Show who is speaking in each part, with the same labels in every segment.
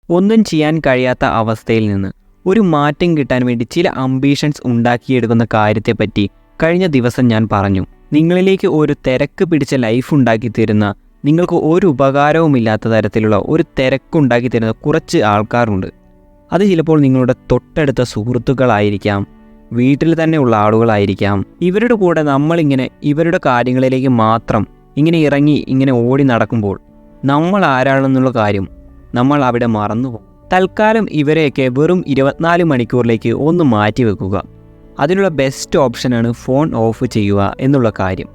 Speaker 1: ഒന്നും ചെയ്യാൻ കഴിയാത്ത അവസ്ഥയിൽ നിന്ന് ഒരു മാറ്റം കിട്ടാൻ വേണ്ടി ചില അംബീഷൻസ് ഉണ്ടാക്കിയെടുക്കുന്ന കാര്യത്തെപ്പറ്റി കഴിഞ്ഞ ദിവസം ഞാൻ പറഞ്ഞു. നിങ്ങളിലേക്ക് ഒരു തിരക്ക് പിടിച്ച ലൈഫ് ഉണ്ടാക്കി തരുന്ന, നിങ്ങൾക്ക് ഒരു ഉപകാരവുമില്ലാത്ത തരത്തിലുള്ള ഒരു തിരക്കുണ്ടാക്കി തരുന്ന കുറച്ച് ആൾക്കാരുണ്ട്. അത് ചിലപ്പോൾ നിങ്ങളുടെ തൊട്ടടുത്ത സുഹൃത്തുക്കളായിരിക്കാം, വീട്ടിൽ തന്നെയുള്ള ആളുകളായിരിക്കാം. ഇവരുടെ കൂടെ നമ്മളിങ്ങനെ ഇവരുടെ കാര്യങ്ങളിലേക്ക് മാത്രം ഇങ്ങനെ ഇറങ്ങി ഇങ്ങനെ ഓടി നടക്കുമ്പോൾ നമ്മൾ ആരാണെന്നുള്ള കാര്യം നമ്മൾ അവിടെ മറന്നുപോകും. തൽക്കാലം ഇവരെയൊക്കെ വെറും 24 മണിക്കൂറിലേക്ക് ഒന്ന് മാറ്റി വെക്കുക. അതിനുള്ള ബെസ്റ്റ് ഓപ്ഷനാണ് ഫോൺ ഓഫ് ചെയ്യുക എന്നുള്ള കാര്യം.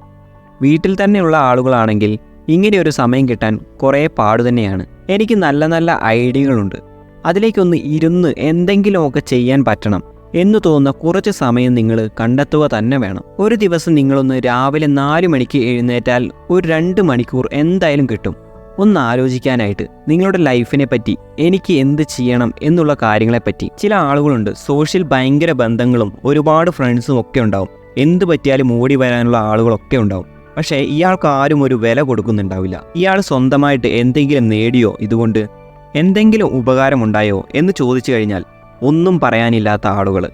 Speaker 1: വീട്ടിൽ തന്നെയുള്ള ആളുകളാണെങ്കിൽ ഇങ്ങനെയൊരു സമയം കിട്ടാൻ കുറേ പാട് തന്നെയാണ്. എനിക്ക് നല്ല നല്ല ഐഡിയകളുണ്ട്. അതിലേക്കൊന്ന് ഇരുന്ന് എന്തെങ്കിലുമൊക്കെ ചെയ്യാൻ പറ്റണം എന്ന് തോന്നുന്ന കുറച്ച് സമയം നിങ്ങൾ കണ്ടെത്തുക തന്നെ വേണം. ഒരു ദിവസം നിങ്ങളൊന്ന് രാവിലെ 4 മണിക്ക് എഴുന്നേറ്റാൽ ഒരു 2 മണിക്കൂർ എന്തായാലും കിട്ടും ഒന്ന് ആലോചിക്കാനായിട്ട് നിങ്ങളുടെ ലൈഫിനെ പറ്റി, എനിക്ക് എന്ത് ചെയ്യണം എന്നുള്ള കാര്യങ്ങളെപ്പറ്റി. ചില ആളുകളുണ്ട്, സോഷ്യൽ ഭയങ്കര ബന്ധങ്ങളും ഒരുപാട് ഫ്രണ്ട്സും ഒക്കെ ഉണ്ടാവും, എന്ത് പറ്റിയാലും ഓടി വരാനുള്ള ആളുകളൊക്കെ ഉണ്ടാവും. പക്ഷേ ഇയാൾക്ക് ആരും ഒരു വില കൊടുക്കുന്നുണ്ടാവില്ല. ഇയാൾ സ്വന്തമായിട്ട് എന്തെങ്കിലും നേടിയോ, ഇതുകൊണ്ട് എന്തെങ്കിലും ഉപകാരമുണ്ടായോ എന്ന് ചോദിച്ചു കഴിഞ്ഞാൽ ഒന്നും പറയാനില്ലാത്ത ആളുകൾ.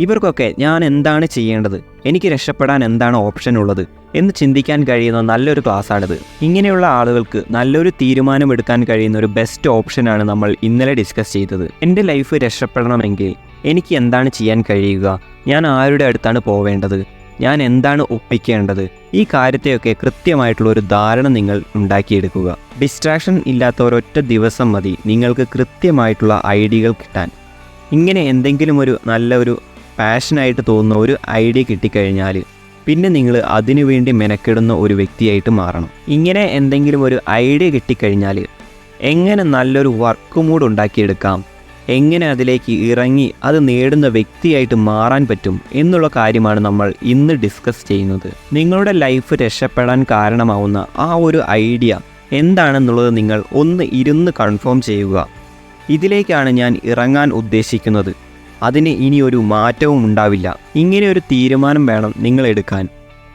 Speaker 1: ഇവർക്കൊക്കെ ഞാൻ എന്താണ് ചെയ്യേണ്ടത്, എനിക്ക് രക്ഷപ്പെടാൻ എന്താണ് ഓപ്ഷൻ ഉള്ളത് എന്ന് ചിന്തിക്കാൻ കഴിയുന്ന നല്ലൊരു ക്ലാസ്സാണിത്. ഇങ്ങനെയുള്ള ആളുകൾക്ക് നല്ലൊരു തീരുമാനമെടുക്കാൻ കഴിയുന്ന ഒരു ബെസ്റ്റ് ഓപ്ഷനാണ് നമ്മൾ ഇന്നലെ ഡിസ്കസ് ചെയ്തത്. എൻ്റെ ലൈഫ് രക്ഷപ്പെടണമെങ്കിൽ എനിക്ക് എന്താണ് ചെയ്യാൻ കഴിയുക, ഞാൻ ആരുടെ അടുത്താണ് പോവേണ്ടത്, ഞാൻ എന്താണ് ഒപ്പിക്കേണ്ടത്, ഈ കാര്യത്തെയൊക്കെ കൃത്യമായിട്ടുള്ള ഒരു ധാരണ നിങ്ങൾ ഉണ്ടാക്കിയെടുക്കുക. ഡിസ്ട്രാക്ഷൻ ഇല്ലാത്ത ഒരൊറ്റ ദിവസം മതി നിങ്ങൾക്ക് കൃത്യമായിട്ടുള്ള ഐഡിയകൾ കിട്ടാൻ. ഇങ്ങനെ എന്തെങ്കിലും ഒരു നല്ലൊരു പാഷനായിട്ട് തോന്നുന്ന ഒരു ഐഡിയ കിട്ടിക്കഴിഞ്ഞാൽ പിന്നെ നിങ്ങൾ അതിനുവേണ്ടി മെനക്കെടുന്ന ഒരു വ്യക്തിയായിട്ട് മാറണം. ഇങ്ങനെ എന്തെങ്കിലും ഒരു ഐഡിയ കിട്ടിക്കഴിഞ്ഞാൽ എങ്ങനെ നല്ലൊരു വർക്ക് മൂഡ് ഉണ്ടാക്കിയെടുക്കാം, എങ്ങനെ അതിലേക്ക് ഇറങ്ങി അത് നേടുന്ന വ്യക്തിയായിട്ട് മാറാൻ പറ്റും എന്നുള്ള കാര്യമാണ് നമ്മൾ ഇന്ന് ഡിസ്കസ് ചെയ്യുന്നത്. നിങ്ങളുടെ ലൈഫ് രക്ഷപ്പെടാൻ കാരണമാവുന്ന ആ ഒരു ഐഡിയ എന്താണെന്നുള്ളത് നിങ്ങൾ ഒന്ന് ഇരുന്ന് കൺഫേം ചെയ്യുക. ഇതിലേക്കാണ് ഞാൻ ഇറങ്ങാൻ ഉദ്ദേശിക്കുന്നത്, അതിന് ഇനിയൊരു മാറ്റവും ഉണ്ടാവില്ല. ഇങ്ങനെ ഒരു തീരുമാനം വേണം നിങ്ങൾ എടുക്കാൻ.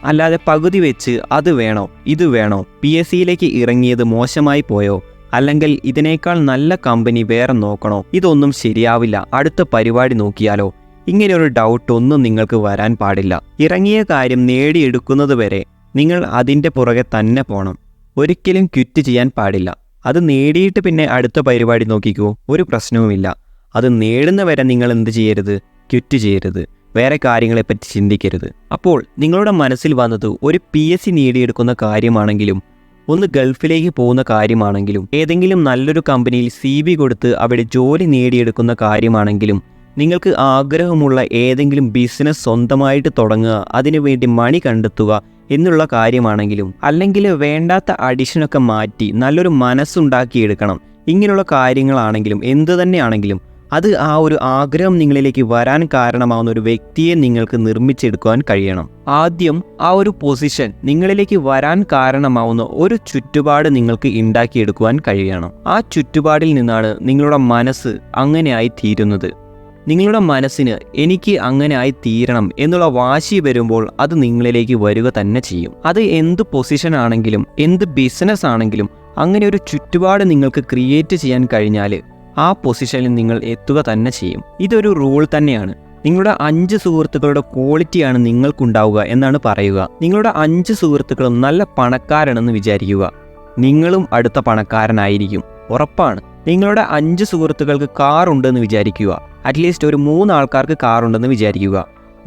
Speaker 1: അല്ലാതെ പകുതി വെച്ച് അത് വേണോ ഇത് വേണോ, PSCയിലേക്ക് ഇറങ്ങിയത് മോശമായി പോയോ, അല്ലെങ്കിൽ ഇതിനേക്കാൾ നല്ല കമ്പനി വേറെ നോക്കണോ, ഇതൊന്നും ശരിയാവില്ല, അടുത്ത പരിപാടി നോക്കിയാലോ, ഇങ്ങനെയൊരു ഡൗട്ട് ഒന്നും നിങ്ങൾക്ക് വരാൻ പാടില്ല. ഇറങ്ങിയ കാര്യം നേടിയെടുക്കുന്നത് വരെ നിങ്ങൾ അതിൻ്റെ പുറകെ തന്നെ പോകണം. ഒരിക്കലും ക്വിറ്റ് ചെയ്യാൻ പാടില്ല. അത് നേടിയിട്ട് പിന്നെ അടുത്ത പരിപാടി നോക്കിക്കോ, ഒരു പ്രശ്നവുമില്ല. അത് നേടുന്നവരെ നിങ്ങൾ എന്ത് ചെയ്യരുത്, ക്വിറ്റ് ചെയ്യരുത്, വേറെ കാര്യങ്ങളെപ്പറ്റി ചിന്തിക്കരുത്. അപ്പോൾ നിങ്ങളുടെ മനസ്സിൽ വന്നത് ഒരു PSC നേടിയെടുക്കുന്ന കാര്യമാണെങ്കിലും, ഒന്ന് ഗൾഫിലേക്ക് പോകുന്ന കാര്യമാണെങ്കിലും, ഏതെങ്കിലും നല്ലൊരു കമ്പനിയിൽ CV കൊടുത്ത് അവിടെ ജോലി നേടിയെടുക്കുന്ന കാര്യമാണെങ്കിലും, നിങ്ങൾക്ക് ആഗ്രഹമുള്ള ഏതെങ്കിലും ബിസിനസ് സ്വന്തമായിട്ട് തുടങ്ങുക, അതിനുവേണ്ടി മണി കണ്ടെത്തുക എന്നുള്ള കാര്യമാണെങ്കിലും, അല്ലെങ്കിൽ വേണ്ടാത്ത അഡിഷനൊക്കെ മാറ്റി നല്ലൊരു മനസ്സുണ്ടാക്കിയെടുക്കണം, ഇങ്ങനെയുള്ള കാര്യങ്ങളാണെങ്കിലും എന്തു തന്നെയാണെങ്കിലും അത് ആ ഒരു ആഗ്രഹം നിങ്ങളിലേക്ക് വരാൻ കാരണമാവുന്ന ഒരു വ്യക്തിയെ നിങ്ങൾക്ക് നിർമ്മിച്ചെടുക്കുവാൻ കഴിയണം. ആദ്യം ആ ഒരു പൊസിഷൻ നിങ്ങളിലേക്ക് വരാൻ കാരണമാവുന്ന ഒരു ചുറ്റുപാട് നിങ്ങൾക്ക് ഉണ്ടാക്കിയെടുക്കുവാൻ കഴിയണം. ആ ചുറ്റുപാടിൽ നിന്നാണ് നിങ്ങളുടെ മനസ്സ് അങ്ങനെയായി തീരുന്നത്. നിങ്ങളുടെ മനസ്സിന് എനിക്ക് അങ്ങനെ ആയി തീരണം എന്നുള്ള വാശി വരുമ്പോൾ അത് നിങ്ങളിലേക്ക് വരിക തന്നെ ചെയ്യും. അത് എന്ത് പൊസിഷൻ ആണെങ്കിലും എന്ത് ബിസിനസ് ആണെങ്കിലും അങ്ങനെ ഒരു ചുറ്റുപാട് നിങ്ങൾക്ക് ക്രിയേറ്റ് ചെയ്യാൻ കഴിഞ്ഞാൽ ആ പൊസിഷനിൽ നിങ്ങൾ എത്തുക തന്നെ ചെയ്യും. ഇതൊരു റൂൾ തന്നെയാണ്. നിങ്ങളുടെ 5 സുഹൃത്തുക്കളുടെ ക്വാളിറ്റിയാണ് നിങ്ങൾക്കുണ്ടാവുക എന്നാണ് പറയുക. നിങ്ങളുടെ 5 സുഹൃത്തുക്കളും നല്ല പണക്കാരാണെന്ന് വിചാരിക്കുക, നിങ്ങളും അടുത്ത പണക്കാരനായിരിക്കും, ഉറപ്പാണ്. നിങ്ങളുടെ 5 സുഹൃത്തുക്കൾക്ക് കാർ ഉണ്ടെന്ന് വിചാരിക്കുക, അറ്റ്ലീസ്റ്റ് ഒരു 3 ആൾക്കാർക്ക് കാർ ഉണ്ടെന്ന് വിചാരിക്കുക,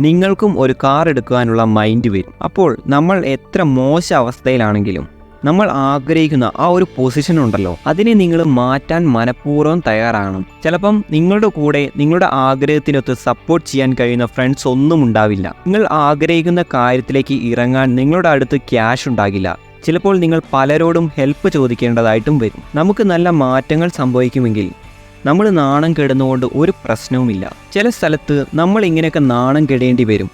Speaker 1: നിങ്ങൾക്കും ഒരു കാർ എടുക്കാനുള്ള മൈൻഡ് വരും. അപ്പോൾ നമ്മൾ എത്ര മോശം അവസ്ഥയിലാണെങ്കിലും നമ്മൾ ആഗ്രഹിക്കുന്ന ആ ഒരു പൊസിഷൻ ഉണ്ടല്ലോ, അതിനെ നിങ്ങൾ മാറ്റാൻ മനഃപൂർവ്വം തയ്യാറാകണം. ചിലപ്പം നിങ്ങളുടെ കൂടെ നിങ്ങളുടെ ആഗ്രഹത്തിനൊത്ത് സപ്പോർട്ട് ചെയ്യാൻ കഴിയുന്ന ഫ്രണ്ട്സ് ഒന്നും ഉണ്ടാവില്ല. നിങ്ങൾ ആഗ്രഹിക്കുന്ന കാര്യത്തിലേക്ക് ഇറങ്ങാൻ നിങ്ങളുടെ അടുത്ത് ക്യാഷ് ഉണ്ടാകില്ല. ചിലപ്പോൾ നിങ്ങൾ പലരോടും ഹെൽപ്പ് ചോദിക്കേണ്ടതായിട്ടും വരും. നമുക്ക് നല്ല മാറ്റങ്ങൾ സംഭവിക്കുമെങ്കിൽ നമ്മൾ നാണം കെടുന്നുകൊണ്ട് ഒരു പ്രശ്നവുമില്ല. ചില സ്ഥലത്ത് നമ്മൾ ഇങ്ങനെയൊക്കെ നാണം കെടേണ്ടി വരും.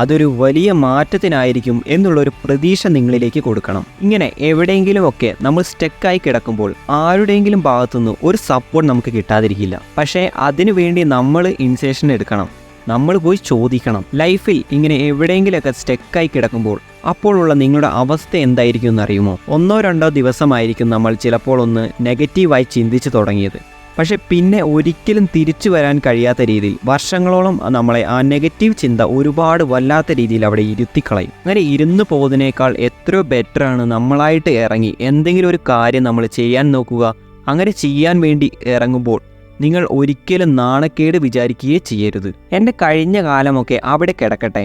Speaker 1: അതൊരു വലിയ മാറ്റത്തിനായിരിക്കും എന്നുള്ളൊരു പ്രതീക്ഷ നിങ്ങളിലേക്ക് കൊടുക്കണം. ഇങ്ങനെ എവിടെയെങ്കിലുമൊക്കെ നമ്മൾ സ്റ്റക്കായി കിടക്കുമ്പോൾ ആരുടെയെങ്കിലും ഭാഗത്തുനിന്ന് ഒരു സപ്പോർട്ട് നമുക്ക് കിട്ടാതിരിക്കില്ല. പക്ഷേ അതിനുവേണ്ടി നമ്മൾ ഇനിഷ്യേഷൻ എടുക്കണം, നമ്മൾ പോയി ചോദിക്കണം. ലൈഫിൽ ഇങ്ങനെ എവിടെയെങ്കിലുമൊക്കെ സ്റ്റക്കായി കിടക്കുമ്പോൾ അപ്പോഴുള്ള നിങ്ങളുടെ അവസ്ഥ എന്തായിരിക്കും എന്നറിയുമോ? 1-2 ദിവസമായിരിക്കും നമ്മൾ ചിലപ്പോൾ ഒന്ന് നെഗറ്റീവായി ചിന്തിച്ച് തുടങ്ങിയത്. പക്ഷെ പിന്നെ ഒരിക്കലും തിരിച്ചു വരാൻ കഴിയാത്ത രീതിയിൽ വർഷങ്ങളോളം നമ്മളെ ആ നെഗറ്റീവ് ചിന്ത ഒരുപാട് വല്ലാത്ത രീതിയിൽ അവിടെ ഇരുത്തിക്കളയും. അങ്ങനെ ഇരുന്ന് പോകുന്നതിനേക്കാൾ എത്രയോ ബെറ്ററാണ് നമ്മളായിട്ട് ഇറങ്ങി എന്തെങ്കിലും ഒരു കാര്യം നമ്മൾ ചെയ്യാൻ നോക്കുക. അങ്ങനെ ചെയ്യാൻ വേണ്ടി ഇറങ്ങുമ്പോൾ നിങ്ങൾ ഒരിക്കലും നാണക്കേട് വിചാരിക്കുകയേ ചെയ്യരുത്. എൻ്റെ കഴിഞ്ഞ കാലമൊക്കെ അവിടെ കിടക്കട്ടെ.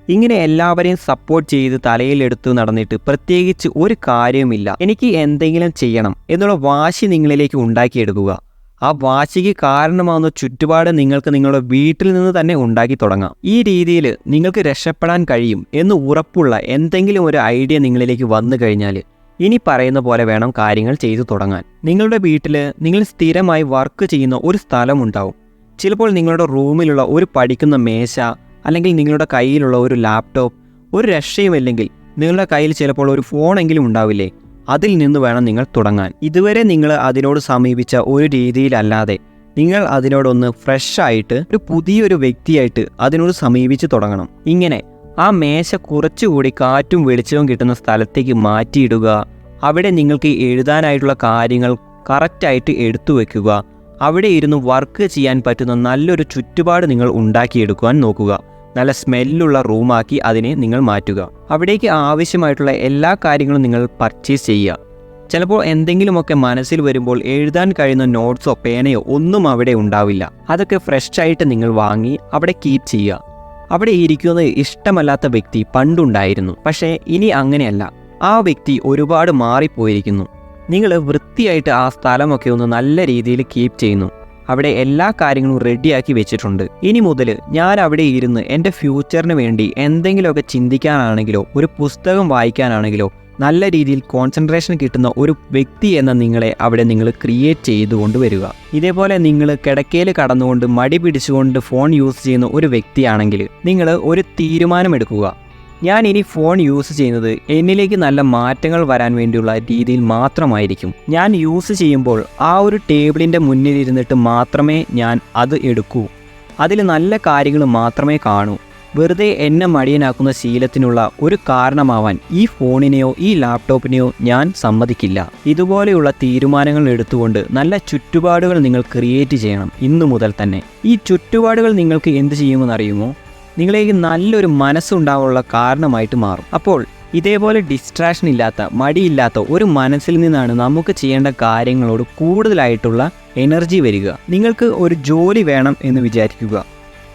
Speaker 1: ഇങ്ങനെ എല്ലാവരെയും സപ്പോർട്ട് ചെയ്ത് തലയിലെടുത്ത് നടന്നിട്ട് പ്രത്യേകിച്ച് ഒരു കാര്യവുമില്ല. എനിക്ക് എന്തെങ്കിലും ചെയ്യണം എന്നുള്ള വാശി നിങ്ങളിലേക്ക് ഉണ്ടാക്കിയെടുക്കുക. ആ വാശിക്ക് കാരണമാകുന്ന ചുറ്റുപാട് നിങ്ങൾക്ക് നിങ്ങളുടെ വീട്ടിൽ നിന്ന് തന്നെ ഉണ്ടാക്കി തുടങ്ങാം. ഈ രീതിയിൽ നിങ്ങൾക്ക് രക്ഷപ്പെടാൻ കഴിയും എന്ന് ഉറപ്പുള്ള എന്തെങ്കിലും ഒരു ഐഡിയ നിങ്ങളിലേക്ക് വന്നു കഴിഞ്ഞാൽ ഇനി പറയുന്ന പോലെ വേണം കാര്യങ്ങൾ ചെയ്തു തുടങ്ങാൻ. നിങ്ങളുടെ വീട്ടിൽ നിങ്ങൾ സ്ഥിരമായി വർക്ക് ചെയ്യുന്ന ഒരു സ്ഥലമുണ്ടാവും. ചിലപ്പോൾ നിങ്ങളുടെ റൂമിലുള്ള ഒരു പഠിക്കുന്ന മേശ, അല്ലെങ്കിൽ നിങ്ങളുടെ കയ്യിലുള്ള ഒരു ലാപ്ടോപ്പ്, ഒരു രക്ഷയുമില്ലെങ്കിൽ നിങ്ങളുടെ കയ്യിൽ ചിലപ്പോൾ ഒരു ഫോണെങ്കിലും ഉണ്ടാവില്ലേ? അതിൽ നിന്ന് വേണം നിങ്ങൾ തുടങ്ങാൻ. ഇതുവരെ നിങ്ങൾ അതിനോട് സമീപിച്ച ഒരു രീതിയിലല്ലാതെ നിങ്ങൾ അതിനോടൊന്ന് ഫ്രഷായിട്ട് ഒരു പുതിയൊരു വ്യക്തിയായിട്ട് അതിനോട് സമീപിച്ച് തുടങ്ങണം. ഇങ്ങനെ ആ മേശ കുറച്ചുകൂടി കാറ്റും വെളിച്ചവും കിട്ടുന്ന സ്ഥലത്തേക്ക് മാറ്റിയിടുക. അവിടെ നിങ്ങൾക്ക് എഴുതാനായിട്ടുള്ള കാര്യങ്ങൾ കറക്റ്റായിട്ട് എടുത്തു വയ്ക്കുക. അവിടെ ഇരുന്ന് വർക്ക് ചെയ്യാൻ പറ്റുന്ന നല്ലൊരു ചുറ്റുപാട് നിങ്ങൾ ഉണ്ടാക്കിയെടുക്കുവാൻ നോക്കുക. നല്ല സ്മെല്ലുള്ള റൂമാക്കി അതിനെ നിങ്ങൾ മാറ്റുക. അവിടേക്ക് ആവശ്യമായിട്ടുള്ള എല്ലാ കാര്യങ്ങളും നിങ്ങൾ പർച്ചേസ് ചെയ്യുക. ചിലപ്പോൾ എന്തെങ്കിലുമൊക്കെ മനസ്സിൽ വരുമ്പോൾ എഴുതാൻ കഴിയുന്ന നോട്ട്സോ പേനയോ ഒന്നും അവിടെ ഉണ്ടാവില്ല. അതൊക്കെ ഫ്രഷായിട്ട് നിങ്ങൾ വാങ്ങി അവിടെ കീപ്പ് ചെയ്യുക. അവിടെ ഇരിക്കുന്നത് ഇഷ്ടമല്ലാത്ത വ്യക്തി പണ്ടുണ്ടായിരുന്നു. പക്ഷേ ഇനി അങ്ങനെയല്ല. ആ വ്യക്തി ഒരുപാട് മാറിപ്പോയിരിക്കുന്നു. നിങ്ങൾ വൃത്തിയായിട്ട് ആ സ്ഥലമൊക്കെ ഒന്ന് നല്ല രീതിയിൽ കീപ്പ് ചെയ്യുന്നു. അവിടെ എല്ലാ കാര്യങ്ങളും റെഡിയാക്കി വെച്ചിട്ടുണ്ട്. ഇനി മുതൽ ഞാൻ അവിടെ ഇരുന്ന് എൻ്റെ ഫ്യൂച്ചറിന് വേണ്ടി എന്തെങ്കിലുമൊക്കെ ചിന്തിക്കാനാണെങ്കിലോ ഒരു പുസ്തകം വായിക്കാനാണെങ്കിലോ നല്ല രീതിയിൽ കോൺസെൻട്രേഷൻ കിട്ടുന്ന ഒരു വ്യക്തി എന്ന നിങ്ങളെ അവിടെ നിങ്ങൾ ക്രിയേറ്റ് ചെയ്തുകൊണ്ട് വരിക. ഇതേപോലെ നിങ്ങൾ കിടക്കയിൽ കടന്നുകൊണ്ട് മടി പിടിച്ചുകൊണ്ട് ഫോൺ യൂസ് ചെയ്യുന്ന ഒരു വ്യക്തിയാണെങ്കിൽ നിങ്ങൾ ഒരു തീരുമാനമെടുക്കുക. ഞാൻ ഇനി ഫോൺ യൂസ് ചെയ്യുന്നത് എന്നിലേക്ക് നല്ല മാറ്റങ്ങൾ വരാൻ വേണ്ടിയുള്ള രീതിയിൽ മാത്രമായിരിക്കും. ഞാൻ യൂസ് ചെയ്യുമ്പോൾ ആ ഒരു ടേബിളിൻ്റെ മുന്നിലിരുന്നിട്ട് മാത്രമേ ഞാൻ അത് എടുക്കൂ. അതിൽ നല്ല കാര്യങ്ങൾ മാത്രമേ കാണൂ. വെറുതെ എന്നെ മടിയനാക്കുന്ന ശീലത്തിനുള്ള ഒരു കാരണമാവാൻ ഈ ഫോണിനെയോ ഈ ലാപ്ടോപ്പിനെയോ ഞാൻ സമ്മതിക്കില്ല. ഇതുപോലെയുള്ള തീരുമാനങ്ങൾ എടുത്തുകൊണ്ട് നല്ല ചുറ്റുപാടുകൾ നിങ്ങൾ ക്രിയേറ്റ് ചെയ്യണം ഇന്നു മുതൽ തന്നെ. ഈ ചുറ്റുപാടുകൾ നിങ്ങൾക്ക് എന്ത് ചെയ്യുമെന്നറിയുമോ? നിങ്ങളേക്ക് നല്ലൊരു മനസ്സുണ്ടാവാനുള്ള കാരണമായിട്ട് മാറും. അപ്പോൾ ഇതേപോലെ ഡിസ്ട്രാക്ഷൻ ഇല്ലാത്ത, മടിയില്ലാത്ത ഒരു മനസ്സിൽ നിന്നാണ് നമുക്ക് ചെയ്യേണ്ട കാര്യങ്ങളോട് കൂടുതലായിട്ടുള്ള എനർജി വരിക. നിങ്ങൾക്ക് ഒരു ജോലി വേണം എന്ന് വിചാരിക്കുക.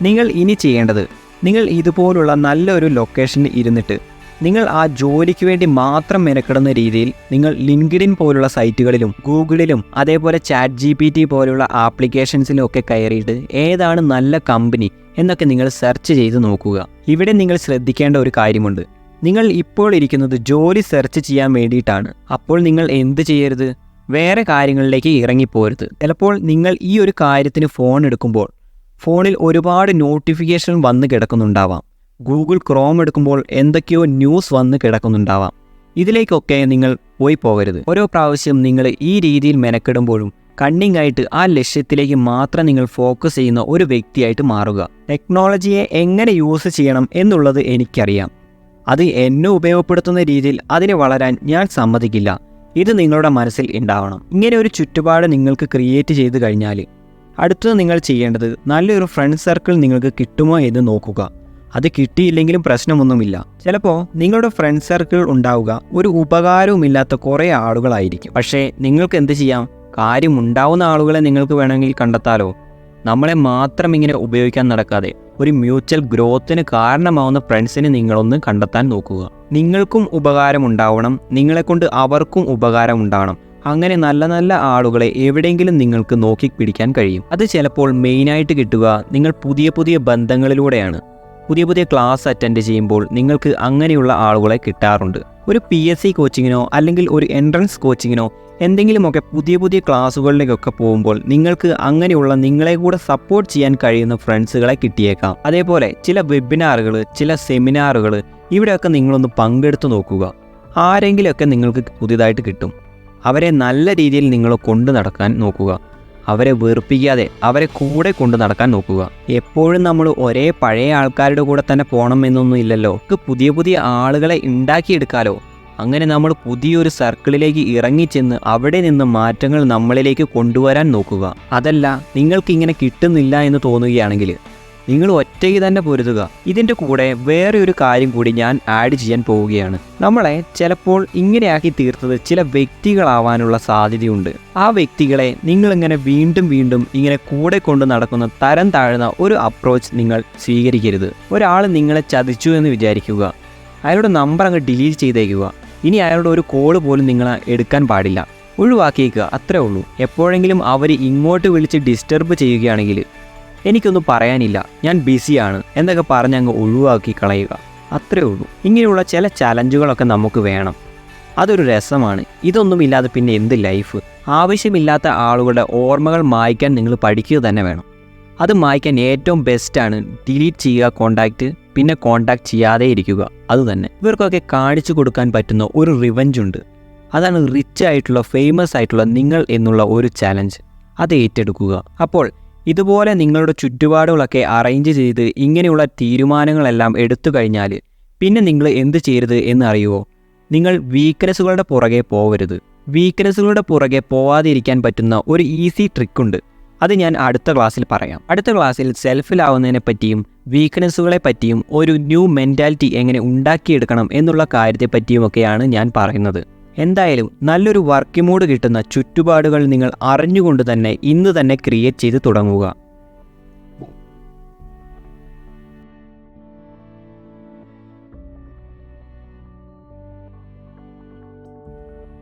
Speaker 1: നിങ്ങൾ ഇനി ചെയ്യേണ്ടത്, നിങ്ങൾ ഇതുപോലുള്ള നല്ലൊരു ലൊക്കേഷനിൽ ഇരുന്നിട്ട് നിങ്ങൾ ആ ജോലിക്ക് വേണ്ടി മാത്രം മെനക്കെടുന്ന രീതിയിൽ നിങ്ങൾ ലിങ്ക്ഡിൻ പോലുള്ള സൈറ്റുകളിലും ഗൂഗിളിലും അതേപോലെ ChatGPT പോലുള്ള ആപ്ലിക്കേഷൻസിലും ഒക്കെ കയറിയിട്ട് ഏതാണ് നല്ല കമ്പനി എന്നൊക്കെ നിങ്ങൾ സെർച്ച് ചെയ്ത് നോക്കുക. ഇവിടെ നിങ്ങൾ ശ്രദ്ധിക്കേണ്ട ഒരു കാര്യമുണ്ട്. നിങ്ങൾ ഇപ്പോൾ ഇരിക്കുന്നത് ജോലി സെർച്ച് ചെയ്യാൻ വേണ്ടിയിട്ടാണ്. അപ്പോൾ നിങ്ങൾ എന്ത് ചെയ്യരുത്? വേറെ കാര്യങ്ങളിലേക്ക് ഇറങ്ങിപ്പോരുത്. ചിലപ്പോൾ നിങ്ങൾ ഈ ഒരു കാര്യത്തിന് ഫോൺ എടുക്കുമ്പോൾ ഫോണിൽ ഒരുപാട് നോട്ടിഫിക്കേഷൻ വന്ന് കിടക്കുന്നുണ്ടാവാം. ഗൂഗിൾ ക്രോം എടുക്കുമ്പോൾ എന്തൊക്കെയോ ന്യൂസ് വന്ന് കിടക്കുന്നുണ്ടാവാം. ഇതിലേക്കൊക്കെ നിങ്ങൾ പോയി പോകരുത്. ഓരോ പ്രാവശ്യം നിങ്ങൾ ഈ രീതിയിൽ മെനക്കെടുമ്പോഴും കണ്ണിങ് ആയിട്ട് ആ ലക്ഷ്യത്തിലേക്ക് മാത്രം നിങ്ങൾ ഫോക്കസ് ചെയ്യുന്ന ഒരു വ്യക്തിയായിട്ട് മാറുക. ടെക്നോളജിയെ എങ്ങനെ യൂസ് ചെയ്യണം എന്നുള്ളത് എനിക്കറിയാം. അത് എന്നെ ഉപയോഗപ്പെടുത്തുന്ന രീതിയിൽ അതിനെ വളരാൻ ഞാൻ സമ്മതിക്കില്ല. ഇത് നിങ്ങളുടെ മനസ്സിൽ ഉണ്ടാവണം. ഇങ്ങനെ ഒരു ചുറ്റുപാട് നിങ്ങൾക്ക് ക്രിയേറ്റ് ചെയ്ത് കഴിഞ്ഞാൽ അടുത്തത് നിങ്ങൾ ചെയ്യേണ്ടത് നല്ലൊരു ഫ്രണ്ട് സർക്കിൾ നിങ്ങൾക്ക് കിട്ടുമോ എന്ന് നോക്കുക. അത് കിട്ടിയില്ലെങ്കിലും പ്രശ്നമൊന്നുമില്ല. ചിലപ്പോൾ നിങ്ങളുടെ ഫ്രണ്ട് സർക്കിൾ ഉണ്ടാവുക ഒരു ഉപകാരവുമില്ലാത്ത കുറേ ആളുകളായിരിക്കും. പക്ഷേ നിങ്ങൾക്ക് എന്ത് ചെയ്യാം? കാര്യമുണ്ടാവുന്ന ആളുകളെ നിങ്ങൾക്ക് വേണമെങ്കിൽ കണ്ടെത്താലോ. നമ്മളെ മാത്രം ഇങ്ങനെ ഉപയോഗിക്കാൻ നടക്കാതെ ഒരു മ്യൂച്വൽ ഗ്രോത്തിന് കാരണമാവുന്ന ഫ്രണ്ട്സിനെ നിങ്ങളൊന്ന് കണ്ടെത്താൻ നോക്കുക. നിങ്ങൾക്കും ഉപകാരമുണ്ടാവണം, നിങ്ങളെക്കൊണ്ട് അവർക്കും ഉപകാരമുണ്ടാവണം. അങ്ങനെ നല്ല നല്ല ആളുകളെ എവിടെയെങ്കിലും നിങ്ങൾക്ക് നോക്കി പിടിക്കാൻ കഴിയും. അത് ചിലപ്പോൾ മെയിനായിട്ട് കിട്ടുക നിങ്ങൾ പുതിയ പുതിയ ബന്ധങ്ങളിലൂടെയാണ്. പുതിയ പുതിയ ക്ലാസ് അറ്റൻഡ് ചെയ്യുമ്പോൾ നിങ്ങൾക്ക് അങ്ങനെയുള്ള ആളുകളെ കിട്ടാറുണ്ട്. ഒരു PSC കോച്ചിങ്ങിനോ അല്ലെങ്കിൽ ഒരു എൻട്രൻസ് കോച്ചിങ്ങിനോ എന്തെങ്കിലുമൊക്കെ പുതിയ പുതിയ ക്ലാസ്സുകളിലേക്കൊക്കെ പോകുമ്പോൾ നിങ്ങൾക്ക് അങ്ങനെയുള്ള നിങ്ങളെ കൂടെ സപ്പോർട്ട് ചെയ്യാൻ കഴിയുന്ന ഫ്രണ്ട്സുകളെ കിട്ടിയേക്കാം. അതേപോലെ ചില വെബിനാറുകൾ, ചില സെമിനാറുകൾ, ഇവിടെയൊക്കെ നിങ്ങളൊന്ന് പങ്കെടുത്ത് നോക്കുക. ആരെങ്കിലുമൊക്കെ നിങ്ങൾക്ക് പുതിയതായിട്ട് കിട്ടും. അവരെ നല്ല രീതിയിൽ നിങ്ങൾ കൊണ്ടു നടക്കാൻ നോക്കുക. അവരെ വെറുപ്പിക്കാതെ അവരെ കൂടെ കൊണ്ടു നടക്കാൻ നോക്കുക. എപ്പോഴും നമ്മൾ ഒരേ പഴയ ആൾക്കാരുടെ കൂടെ തന്നെ പോകണം എന്നൊന്നും ഇല്ലല്ലോ. പുതിയ പുതിയ ആളുകളെ ഉണ്ടാക്കിയെടുക്കാലോ. അങ്ങനെ നമ്മൾ പുതിയൊരു സർക്കിളിലേക്ക് ഇറങ്ങിച്ചെന്ന് അവിടെ നിന്ന് മാറ്റങ്ങൾ നമ്മളിലേക്ക് കൊണ്ടുവരാൻ നോക്കുക. അതല്ല നിങ്ങൾക്കിങ്ങനെ കിട്ടുന്നില്ല എന്ന് തോന്നുകയാണെങ്കിൽ നിങ്ങൾ ഒറ്റയ്ക്ക് തന്നെ പൊരുതുക. ഇതിൻ്റെ കൂടെ വേറെ ഒരു കാര്യം കൂടി ഞാൻ ആഡ് ചെയ്യാൻ പോവുകയാണ്. നമ്മളെ ചിലപ്പോൾ ഇങ്ങനെയാക്കി തീർത്തത് ചില വ്യക്തികളാവാനുള്ള സാധ്യതയുണ്ട്. ആ വ്യക്തികളെ നിങ്ങളിങ്ങനെ വീണ്ടും വീണ്ടും ഇങ്ങനെ കൂടെ കൊണ്ട് നടക്കുന്ന തരം താഴ്ന്ന ഒരു അപ്രോച്ച് നിങ്ങൾ സ്വീകരിക്കരുത്. ഒരാൾ നിങ്ങളെ ചതിച്ചു എന്ന് വിചാരിക്കുക, അയാളുടെ നമ്പർ അങ്ങ് ഡിലീറ്റ് ചെയ്തേക്കുക. ഇനി അയാളുടെ ഒരു കോള് പോലും നിങ്ങൾ എടുക്കാൻ പാടില്ല, ഒഴിവാക്കിയേക്കുക. അത്രേ ഉള്ളൂ. എപ്പോഴെങ്കിലും അവർ ഇങ്ങോട്ട് വിളിച്ച് ഡിസ്റ്റർബ് ചെയ്യുകയാണെങ്കിൽ എനിക്കൊന്നും പറയാനില്ല, ഞാൻ ബിസിയാണ് എന്നൊക്കെ പറഞ്ഞ് അങ്ങ് ഒഴിവാക്കി കളയുക. അത്രേ ഉള്ളൂ. ഇങ്ങനെയുള്ള ചില ചലഞ്ചുകളൊക്കെ നമുക്ക് വേണം, അതൊരു രസമാണ്. ഇതൊന്നുമില്ലാതെ പിന്നെ എന്ത് ലൈഫ്? ആവശ്യമില്ലാത്ത ആളുകളുടെ ഓർമ്മകൾ മായ്ക്കാൻ നിങ്ങൾ പഠിക്കുക തന്നെ വേണം. അത് മായ്ക്കാൻ ഏറ്റവും ബെസ്റ്റാണ് ഡിലീറ്റ് ചെയ്യുക കോണ്ടാക്റ്റ്, പിന്നെ കോണ്ടാക്ട് ചെയ്യാതെ ഇരിക്കുക. അതുതന്നെ ഇവർക്കൊക്കെ കാണിച്ചു കൊടുക്കാൻ പറ്റുന്ന ഒരു റിവഞ്ച് ഉണ്ട്. അതാണ് റിച്ച് ആയിട്ടുള്ള ഫേമസ് ആയിട്ടുള്ള നിങ്ങൾ എന്നുള്ള ഒരു ചലഞ്ച്. അത് ഏറ്റെടുക്കുക. അപ്പോൾ ഇതുപോലെ നിങ്ങളുടെ ചുറ്റുപാടുകളൊക്കെ അറേഞ്ച് ചെയ്ത് ഇങ്ങനെയുള്ള തീരുമാനങ്ങളെല്ലാം എടുത്തു കഴിഞ്ഞാൽ പിന്നെ നിങ്ങൾ എന്ത് ചെയ്യരുത് എന്നറിയുമോ? നിങ്ങൾ വീക്ക്നെസ്സുകളുടെ പുറകെ പോകരുത്. വീക്ക്നെസ്സുകളുടെ പുറകെ പോവാതിരിക്കാൻ പറ്റുന്ന ഒരു ഈസി ട്രിക്കുണ്ട്. അത് ഞാൻ അടുത്ത ക്ലാസ്സിൽ പറയാം. അടുത്ത ക്ലാസ്സിൽ സെൽഫിലാവുന്നതിനെ പറ്റിയും വീക്ക്നെസ്സുകളെ പറ്റിയും ഒരു ന്യൂ മെൻറ്റാലിറ്റി എങ്ങനെ ഉണ്ടാക്കിയെടുക്കണം എന്നുള്ള കാര്യത്തെപ്പറ്റിയുമൊക്കെയാണ് ഞാൻ പറയുന്നത്. എന്തായാലും നല്ലൊരു വർക്ക് മൂഡ് കിട്ടുന്ന ചുറ്റുപാടുകൾ നിങ്ങൾ അറിഞ്ഞുകൊണ്ട് തന്നെ ഇന്ന് തന്നെ ക്രിയേറ്റ് ചെയ്ത് തുടങ്ങുക.